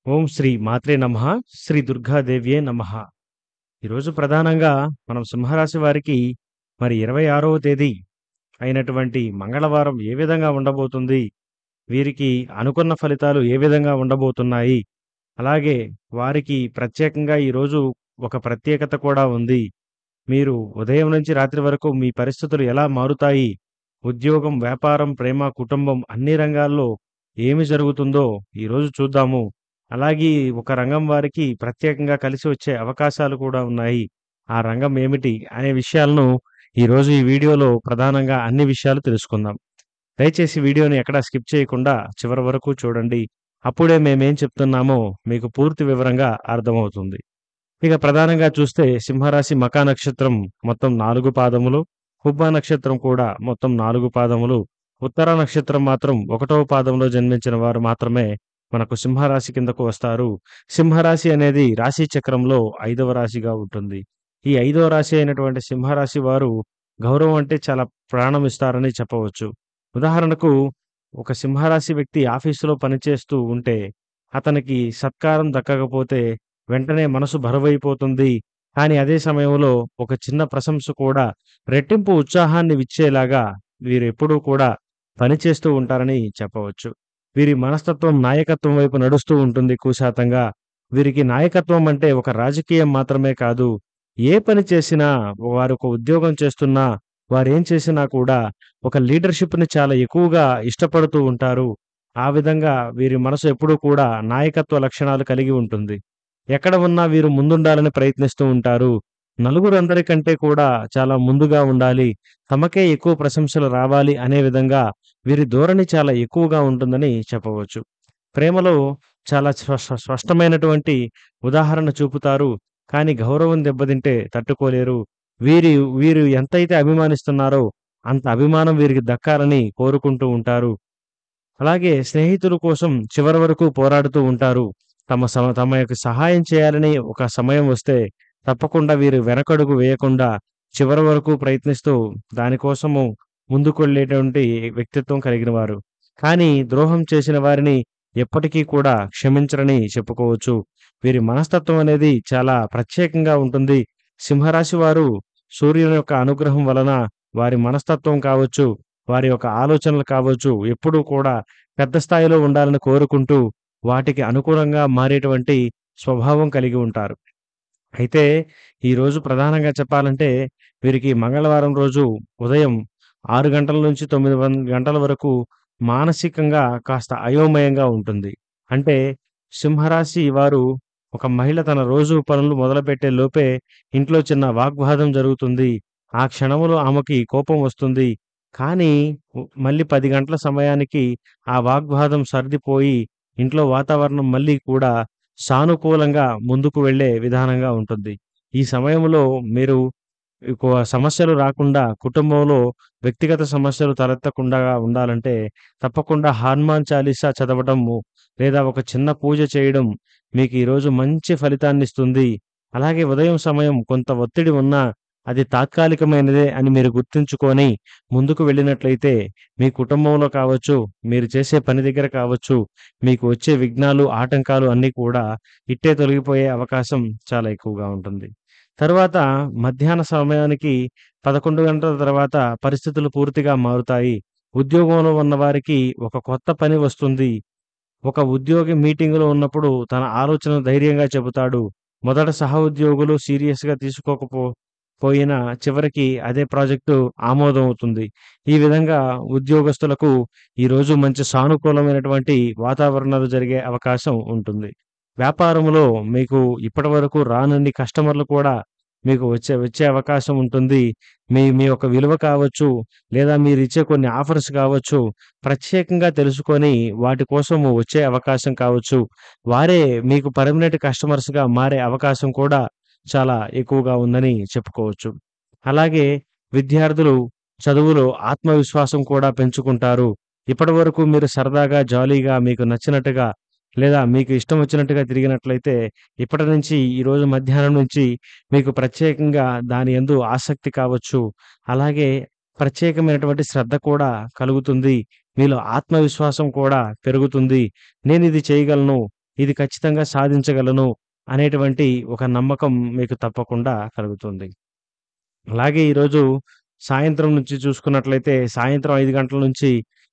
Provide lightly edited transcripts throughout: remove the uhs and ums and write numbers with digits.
ఓం శ్రీ మాత్రే నమః. శ్రీ దుర్గాదేవ్యే నమః. ఈరోజు ప్రధానంగా మనం సింహరాశి వారికి మరి 26వ తేదీ అయినటువంటి మంగళవారం ఏ విధంగా ఉండబోతుంది? వీరికి అనుకున్న ఫలితాలు ఏ విధంగా ఉండబోతున్నాయి? అలాగే వారికి ప్రత్యేకంగా ఈరోజు ఒక ప్రత్యేకత కూడా ఉంది. మీరు ఉదయం నుంచి రాత్రి వరకు మీ పరిస్థితులు ఎలా మారుతాయి? ఉద్యోగం, వ్యాపారం, ప్రేమ, కుటుంబం అన్ని రంగాల్లో ఏమి జరుగుతుందో ఈరోజు చూద్దాము. అలాగే ఒక రంగం వారికి ప్రత్యేకంగా కలిసి వచ్చే అవకాశాలు కూడా ఉన్నాయి. ఆ రంగం ఏమిటి అనే విషయాలను ఈరోజు ఈ వీడియోలో ప్రధానంగా అన్ని విషయాలు తెలుసుకుందాం. దయచేసి వీడియోని ఎక్కడా స్కిప్ చేయకుండా చివరి వరకు చూడండి. అప్పుడే మేమేం చెప్తున్నామో మీకు పూర్తి వివరంగా అర్థమవుతుంది. ఇక ప్రధానంగా చూస్తే సింహరాశి మకా నక్షత్రం మొత్తం 4 పాదములు, పుబ్బా నక్షత్రం కూడా మొత్తం 4 పాదములు, ఉత్తర నక్షత్రం మాత్రం 1వ పాదంలో జన్మించిన వారు మాత్రమే మనకు సింహరాశి కిందకు వస్తారు. సింహరాశి అనేది రాశి చక్రంలో 5వ రాశిగా ఉంటుంది. ఈ 5వ రాశి అయినటువంటి సింహరాశి వారు గౌరవం అంటే చాలా ప్రాణం ఇస్తారని చెప్పవచ్చు. ఉదాహరణకు ఒక సింహరాశి వ్యక్తి ఆఫీసులో పనిచేస్తూ ఉంటే అతనికి సత్కారం దక్కకపోతే వెంటనే మనసు బరువైపోతుంది. కానీ అదే సమయంలో ఒక చిన్న ప్రశంస కూడా రెట్టింపు ఉత్సాహాన్ని ఇచ్చేలాగా వీరెప్పుడూ కూడా పనిచేస్తూ ఉంటారని చెప్పవచ్చు. వీరి మనస్తత్వం నాయకత్వం వైపు నడుస్తూ ఉంటుంది ఎక్కువ శాతంగా. వీరికి నాయకత్వం అంటే ఒక రాజకీయం మాత్రమే కాదు. ఏ పని చేసినా, వారు ఒక ఉద్యోగం చేస్తున్నా, వారేం చేసినా కూడా ఒక లీడర్‌షిప్‌ని చాలా ఎక్కువగా ఇష్టపడుతూ ఉంటారు. ఆ విధంగా వీరి మనసు ఎప్పుడూ కూడా నాయకత్వ లక్షణాలు కలిగి ఉంటుంది. ఎక్కడ ఉన్నా వీరు ముందుండాలని ప్రయత్నిస్తూ ఉంటారు. నలుగురందరికంటే కూడా చాలా ముందుగా ఉండాలి. తమకే ఎక్కువ ప్రశంసలు రావాలి అనే విధంగా వీరి ధోరణి చాలా ఎక్కువగా ఉంటుందని చెప్పవచ్చు. ప్రేమలో చాలా స్పష్టమైనటువంటి ఉదాహరణ చూపుతారు. కానీ గౌరవం దెబ్బతింటే తట్టుకోలేరు. వీరు ఎంతైతే అభిమానిస్తున్నారో అంత అభిమానం వీరికి దక్కాలని కోరుకుంటూ ఉంటారు. అలాగే స్నేహితుల కోసం చివరి వరకు పోరాడుతూ ఉంటారు. తమ యొక్క సహాయం చేయాలని ఒక సమయం వస్తే తప్పకుండా వీరు వెనకడుగు వేయకుండా చివరి వరకు ప్రయత్నిస్తూ దానికోసము ముందుకెళ్ళేటువంటి వ్యక్తిత్వం కలిగిన వారు. కానీ ద్రోహం చేసిన వారిని ఎప్పటికీ కూడా క్షమించరని చెప్పుకోవచ్చు. వీరి మనస్తత్వం అనేది చాలా ప్రత్యేకంగా ఉంటుంది. సింహరాశి వారు సూర్యుని యొక్క అనుగ్రహం వలన వారి మనస్తత్వం కావచ్చు, వారి యొక్క ఆలోచనలు కావచ్చు, ఎప్పుడూ కూడా పెద్ద స్థాయిలో ఉండాలని కోరుకుంటూ వాటికి అనుకూలంగా మారేటువంటి స్వభావం కలిగి ఉంటారు. అయితే ఈరోజు ప్రధానంగా చెప్పాలంటే వీరికి మంగళవారం రోజు ఉదయం 6 గంటల నుంచి 9 గంటల వరకు మానసికంగా కాస్త అయోమయంగా ఉంటుంది. అంటే సింహరాశి వారు ఒక మహిళ తన రోజు పనులు మొదలుపెట్టే లోపే ఇంట్లో చిన్న వాగ్వాదం జరుగుతుంది. ఆ క్షణంలో ఆమెకి కోపం వస్తుంది. కానీ మళ్ళీ 10 గంటల సమయానికి ఆ వాగ్వాదం సర్దిపోయి ఇంట్లో వాతావరణం మళ్ళీ కూడా సానుకూలంగా ముందుకు వెళ్ళే విధానంగా ఉంటుంది. ఈ సమయంలో మీరు ఎక్కువ సమస్యలు రాకుండా కుటుంబంలో వ్యక్తిగత సమస్యలు తలెత్తకుండా ఉండాలంటే తప్పకుండా హనుమాన్ చాలీసా చదవడము లేదా ఒక చిన్న పూజ చేయడం మీకు ఈరోజు మంచి ఫలితాన్నిస్తుంది. అలాగే ఉదయం సమయం కొంత ఒత్తిడి ఉన్నా అది తాత్కాలికమైనదే అని మీరు గుర్తుంచుకొని ముందుకు వెళ్ళినట్లయితే మీ కుటుంబంలో కావచ్చు, మీరు చేసే పని దగ్గర కావచ్చు, మీకు వచ్చే విఘ్నాలు, ఆటంకాలు అన్నీ కూడా ఇట్టే తొలగిపోయే అవకాశం చాలా ఎక్కువగా ఉంటుంది. తరువాత మధ్యాహ్న సమయానికి 11 గంటల తర్వాత పరిస్థితులు పూర్తిగా మారుతాయి. ఉద్యోగంలో ఉన్నవారికి ఒక కొత్త పని వస్తుంది. ఒక ఉద్యోగి మీటింగ్‌లో ఉన్నప్పుడు తన ఆలోచనలు ధైర్యంగా చెబుతాడు. మొదట సహోద్యోగులు సీరియస్‌గా పోయినా చివరికి అదే ప్రాజెక్టు ఆమోదం అవుతుంది. ఈ విధంగా ఉద్యోగస్తులకు ఈరోజు మంచి సానుకూలమైనటువంటి వాతావరణాలు జరిగే అవకాశం ఉంటుంది. వ్యాపారంలో మీకు ఇప్పటివరకు రానన్ని కస్టమర్లు కూడా మీకు వచ్చే అవకాశం ఉంటుంది. మీ మీ యొక్క విలువ కావచ్చు, లేదా మీరిచ్చే కొన్ని ఆఫర్స్ కావచ్చు, ప్రత్యేకంగా తెలుసుకొని వాటి కోసము వచ్చే అవకాశం కావచ్చు. వారే మీకు పర్మనెంట్ కస్టమర్స్‌గా మారే అవకాశం కూడా చాలా ఎక్కువగా ఉందని చెప్పుకోవచ్చు. అలాగే విద్యార్థులు చదువులో ఆత్మవిశ్వాసం కూడా పెంచుకుంటారు. ఇప్పటివరకు మీరు సరదాగా, జాలీగా మీకు నచ్చినట్టుగా లేదా మీకు ఇష్టం వచ్చినట్టుగా తిరిగినట్లయితే ఇప్పటి నుంచి ఈరోజు మధ్యాహ్నం నుంచి మీకు ప్రత్యేకంగా దాని యందు ఆసక్తి కావచ్చు. అలాగే ప్రత్యేకమైనటువంటి శ్రద్ధ కూడా కలుగుతుంది. మీలో ఆత్మవిశ్వాసం కూడా పెరుగుతుంది. నేనిది చేయగలను. ఇది ఖచ్చితంగా సాధించగలను అనేటువంటి ఒక నమ్మకం మీకు తప్పకుండా కలుగుతుంది. అలాగే ఈరోజు సాయంత్రం నుంచి చూసుకున్నట్లయితే సాయంత్రం 5 గంటల నుంచి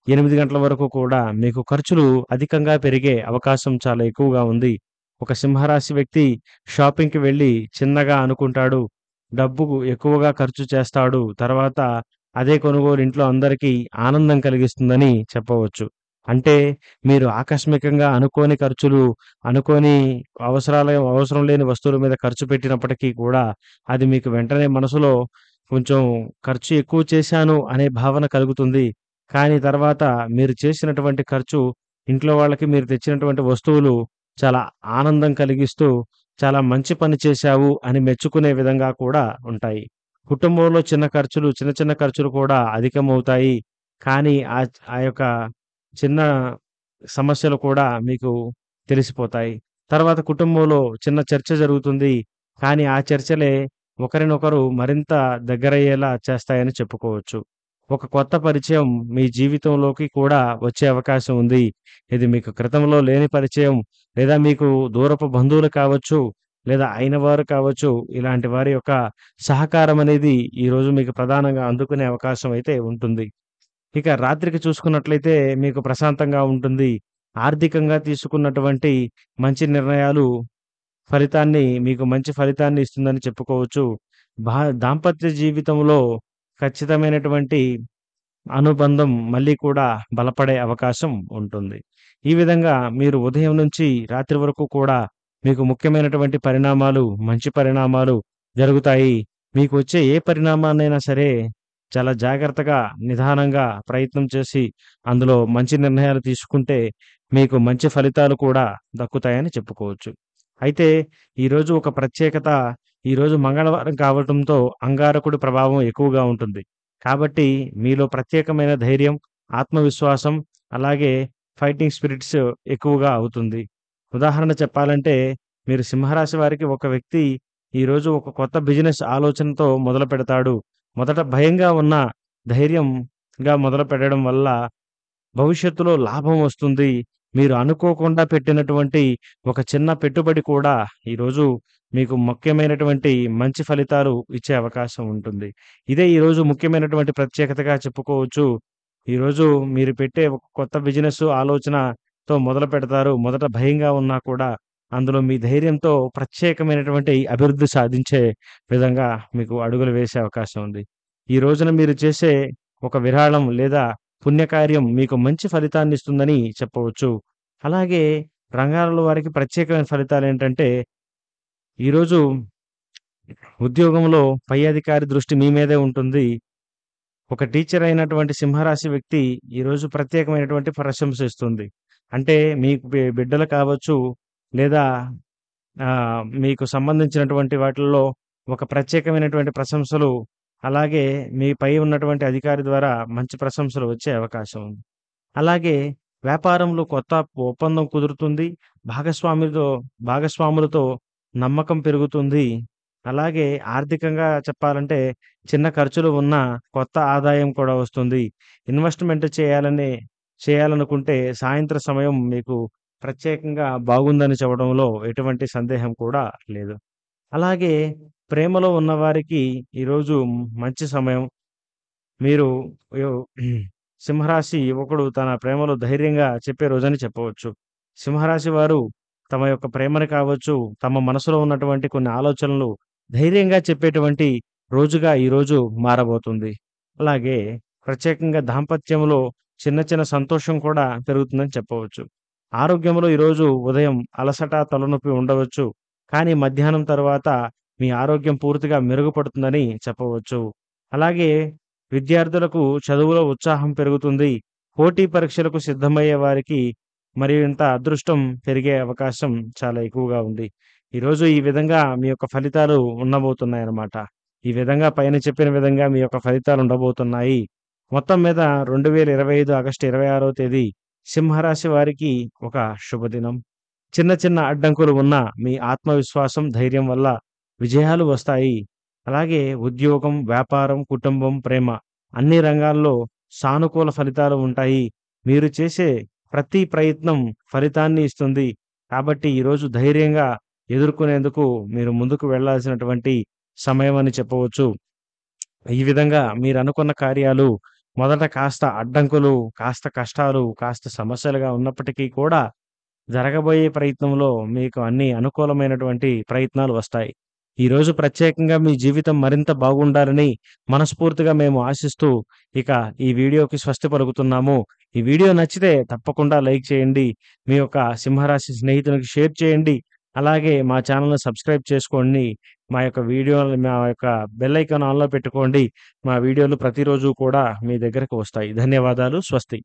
8 గంటల వరకు కూడా మీకు ఖర్చులు అధికంగా పెరిగే అవకాశం చాలా ఎక్కువగా ఉంది. ఒక సింహరాశి వ్యక్తి షాపింగ్‌కి వెళ్లి చిన్నగా అనుకుంటాడు. డబ్బు ఎక్కువగా ఖర్చు చేస్తాడు. తర్వాత అదే కొనుగోలు ఇంట్లో అందరికీ ఆనందం కలిగిస్తుందని చెప్పవచ్చు. అంటే మీరు ఆకస్మికంగా అనుకోని ఖర్చులు, అనుకోని అవసరం లేని వస్తువుల మీద ఖర్చు పెట్టినప్పటికీ కూడా అది మీకు వెంటనే మనసులో కొంచెం ఖర్చు ఎక్కువ చేశాను అనే భావన కలుగుతుంది. కానీ తర్వాత మీరు చేసినటువంటి ఖర్చు ఇంట్లో వాళ్ళకి మీరు తెచ్చినటువంటి వస్తువులు చాలా ఆనందం కలిగిస్తూ, చాలా మంచి పని చేశావు అని మెచ్చుకునే విధంగా కూడా ఉంటాయి. కుటుంబంలో చిన్న చిన్న ఖర్చులు కూడా అధికమవుతాయి. కానీ ఆ యొక్క చిన్న సమస్యలు కూడా మీకు తెలిసిపోతాయి. తర్వాత కుటుంబంలో చిన్న చర్చ జరుగుతుంది. కానీ ఆ చర్చలే ఒకరినొకరు మరింత దగ్గరయ్యేలా చేస్తాయని చెప్పుకోవచ్చు. ఒక కొత్త పరిచయం మీ జీవితంలోకి కూడా వచ్చే అవకాశం ఉంది. ఇది మీకు క్రితంలో లేని పరిచయం లేదా మీకు దూరపు బంధువులు కావచ్చు, లేదా అయినవారు కావచ్చు. ఇలాంటి వారి యొక్క సహకారం అనేది ఈరోజు మీకు ప్రధానంగా అందుకునే అవకాశం అయితే ఉంటుంది. ఇక రాత్రికి చూసుకున్నట్లయితే మీకు ప్రశాంతంగా ఉంటుంది. ఆర్థికంగా తీసుకున్నటువంటి మంచి నిర్ణయాలు మీకు మంచి ఫలితాన్ని ఇస్తుందని చెప్పుకోవచ్చు. దాంపత్య జీవితంలో ఖచ్చితమైనటువంటి అనుబంధం మళ్ళీ కూడా బలపడే అవకాశం ఉంటుంది. ఈ విధంగా మీరు ఉదయం నుంచి రాత్రి వరకు కూడా మీకు ముఖ్యమైనటువంటి పరిణామాలు, మంచి పరిణామాలు జరుగుతాయి. మీకు వచ్చే ఏ పరిణామాన్నైనా సరే చాలా జాగ్రత్తగా, నిదానంగా ప్రయత్నం చేసి అందులో మంచి నిర్ణయాలు తీసుకుంటే మీకు మంచి ఫలితాలు కూడా దక్కుతాయని చెప్పుకోవచ్చు. అయితే ఈరోజు ఒక ప్రత్యేకత, ఈరోజు మంగళవారం కావటంతో అంగారకుడి ప్రభావం ఎక్కువగా ఉంటుంది. కాబట్టి మీలో ప్రత్యేకమైన ధైర్యం, ఆత్మవిశ్వాసం, అలాగే ఫైటింగ్ స్పిరిట్స్ ఎక్కువగా అవుతుంది. ఉదాహరణ చెప్పాలంటే మీరు సింహరాశి వారికి ఒక వ్యక్తి ఈరోజు ఒక కొత్త బిజినెస్ ఆలోచనతో మొదలుపెడతాడు. మొదట భయంగా ఉన్న ధైర్యంగా మొదలుపెట్టడం వల్ల భవిష్యత్తులో లాభం వస్తుంది. మీరు అనుకోకుండా పెట్టినటువంటి ఒక చిన్న పెట్టుబడి కూడా ఈరోజు మీకు ముఖ్యమైనటువంటి మంచి ఫలితాలు ఇచ్చే అవకాశం ఉంటుంది. ఇదే ఈరోజు ముఖ్యమైనటువంటి ప్రత్యేకతగా చెప్పుకోవచ్చు. ఈరోజు మీరు పెట్టే ఒక కొత్త బిజినెస్ ఆలోచనతో మొదలుపెడతారు. మొదట భయంగా ఉన్నా కూడా అందులో మీ ధైర్యంతో ప్రత్యేకమైనటువంటి అభివృద్ధి సాధించే విధంగా మీకు అడుగులు వేసే అవకాశం ఉంది. ఈ రోజున మీరు చేసే ఒక విరాళం లేదా పుణ్యకార్యం మీకు మంచి ఫలితాన్నిస్తుందని చెప్పవచ్చు. అలాగే రంగాలలో వారికి ప్రత్యేకమైన ఫలితాలేంటంటే, ఈరోజు ఉద్యోగంలో పై అధికారి దృష్టి మీ మీదే ఉంటుంది. ఒక టీచర్ అయినటువంటి సింహరాశి వ్యక్తి ఈరోజు ప్రత్యేకమైనటువంటి ప్రశంసిస్తుంది. అంటే మీకు బిడ్డలు కావచ్చు, లేదా మీకు సంబంధించినటువంటి వాటిల్లో ఒక ప్రత్యేకమైనటువంటి ప్రశంసలు, అలాగే మీ పై ఉన్నటువంటి అధికారి ద్వారా మంచి ప్రశంసలు వచ్చే అవకాశం ఉంది. అలాగే వ్యాపారంలో కొత్త ఒప్పందం కుదురుతుంది. భాగస్వాములతో భాగస్వాములతో నమ్మకం పెరుగుతుంది. అలాగే ఆర్థికంగా చెప్పాలంటే చిన్న ఖర్చులు ఉన్నా కొత్త ఆదాయం కూడా వస్తుంది. ఇన్వెస్ట్‌మెంట్ చేయాలనుకుంటే సాయంత్రం సమయం మీకు ప్రత్యేకంగా బాగుందని చెప్పడంలో ఎటువంటి సందేహం కూడా లేదు. అలాగే ప్రేమలో ఉన్నవారికి ఈరోజు మంచి సమయం. మీరు యో సింహరాశి యువకుడు తన ప్రేమలో ధైర్యంగా చెప్పే రోజని చెప్పవచ్చు. సింహరాశి వారు తమ యొక్క ప్రేమను కావచ్చు, తమ మనసులో ఉన్నటువంటి కొన్ని ఆలోచనలు ధైర్యంగా చెప్పేటువంటి రోజుగా ఈరోజు మారబోతుంది. అలాగే ప్రత్యేకంగా దాంపత్యంలో చిన్న చిన్న సంతోషం కూడా పెరుగుతుందని చెప్పవచ్చు. ఆరోగ్యంలో ఈరోజు ఉదయం అలసట, తలనొప్పి ఉండవచ్చు. కానీ మధ్యాహ్నం తర్వాత మీ ఆరోగ్యం పూర్తిగా మెరుగుపడుతుందని చెప్పవచ్చు. అలాగే విద్యార్థులకు చదువులో ఉత్సాహం పెరుగుతుంది. పోటీ పరీక్షలకు సిద్ధమయ్యే వారికి మరింత అదృష్టం పెరిగే అవకాశం చాలా ఎక్కువగా ఉంది. ఈరోజు ఈ విధంగా మీ యొక్క ఫలితాలు ఉండబోతున్నాయన్నమాట. ఈ విధంగా పైన చెప్పిన విధంగా మీ యొక్క ఫలితాలు ఉండబోతున్నాయి. మొత్తం మీద 2025 ఆగస్టు 26వ తేదీ సింహరాశి వారికి ఒక శుభదినం. చిన్న చిన్న అడ్డంకులు ఉన్నా మీ ఆత్మవిశ్వాసం, ధైర్యం వల్ల విజయాలు వస్తాయి. అలాగే ఉద్యోగం, వ్యాపారం, కుటుంబం, ప్రేమ అన్ని రంగాల్లో సానుకూల ఫలితాలు ఉంటాయి. మీరు చేసే ప్రతి ప్రయత్నం ఫలితాన్ని ఇస్తుంది. కాబట్టి ఈరోజు ధైర్యంగా ఎదుర్కొనేందుకు మీరు ముందుకు వెళ్ళాల్సినటువంటి సమయం అని చెప్పవచ్చు. ఈ విధంగా మీరనుకున్న కార్యాలు మొదట కాస్త అడ్డంకులు, కాస్త కష్టాలు, కాస్త సమస్యలుగా ఉన్నప్పటికీ కూడా జరగబోయే ప్రయత్నంలో మీకు అన్ని అనుకూలమైనటువంటి ప్రయత్నాలు వస్తాయి. ఈరోజు ప్రత్యేకంగా మీ జీవితం మరింత బాగుండాలని మనస్ఫూర్తిగా మేము ఆశిస్తూ ఇక ఈ వీడియోకి స్వస్తి పలుకుతున్నాము. ఈ వీడియో నచ్చితే తప్పకుండా లైక్ చేయండి. మీ యొక్క సింహరాశి స్నేహితునికి షేర్ చేయండి. అలాగే మా ఛానెల్‌ని సబ్స్క్రైబ్ చేసుకోండి. మా యొక్క బెల్ ఐకాన్ ఆన్‌లో పెట్టుకోండి. మా వీడియోలు ప్రతిరోజు కూడా మీ దగ్గరకు వస్తాయి. ధన్యవాదాలు. స్వస్తి.